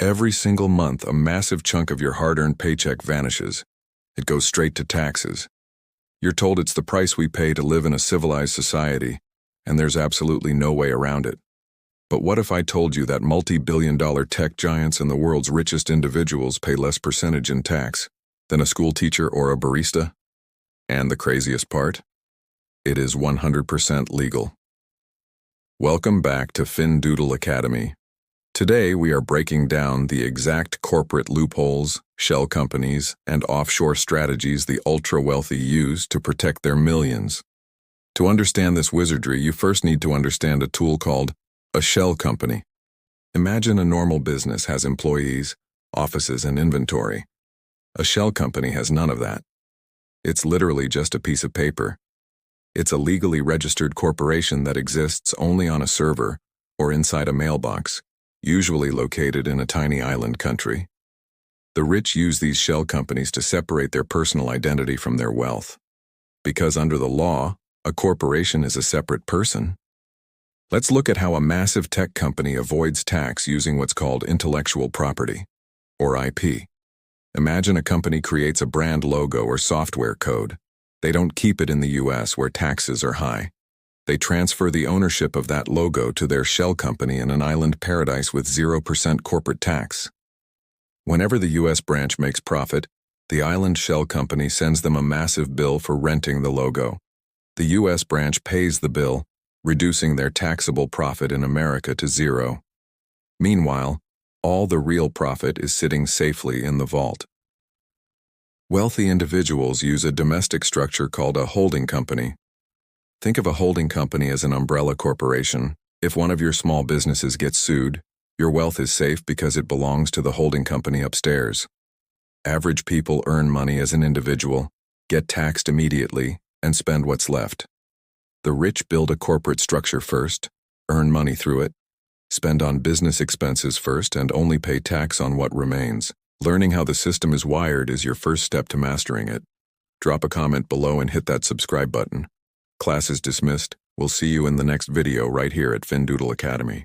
Every single month, a massive chunk of your hard-earned paycheck vanishes. It goes straight to taxes. You're told it's the price we pay to live in a civilized society, and there's absolutely no way around it. But what if I told you that multi-billion-dollar tech giants and the world's richest individuals pay less percentage in tax than a school teacher or a barista? And the craziest part? It is 100% legal. Welcome back to FinDoodle Academy. Today we are breaking down the exact corporate loopholes, shell companies, and offshore strategies the ultra-wealthy use to protect their millions. To understand this wizardry, you first need to understand a tool called a shell company. Imagine a normal business has employees, offices, and inventory. A shell company has none of that. It's literally just a piece of paper. It's a legally registered corporation that exists only on a server or inside a mailbox, usually located in a tiny island country. The rich use these shell companies to separate their personal identity from their wealth. Because under the law, a corporation is a separate person. Let's look at how a massive tech company avoids tax using what's called intellectual property, or IP. Imagine a company creates a brand logo or software code. They don't keep it in the US where taxes are high. They transfer the ownership of that logo to their shell company in an island paradise with 0% corporate tax. Whenever the US branch makes profit, the island shell company sends them a massive bill for renting the logo. The US branch pays the bill, reducing their taxable profit in America to zero. Meanwhile, all the real profit is sitting safely in the vault. Wealthy individuals use a domestic structure called a holding company. Think of a holding company as an umbrella corporation. If one of your small businesses gets sued, your wealth is safe because it belongs to the holding company upstairs. Average people earn money as an individual, get taxed immediately, and spend what's left. The rich build a corporate structure first, earn money through it, spend on business expenses first, and only pay tax on what remains. Learning how the system is wired is your first step to mastering it. Drop a comment below and hit that subscribe button. Class is dismissed. We'll see you in the next video right here at FinDoodle Academy.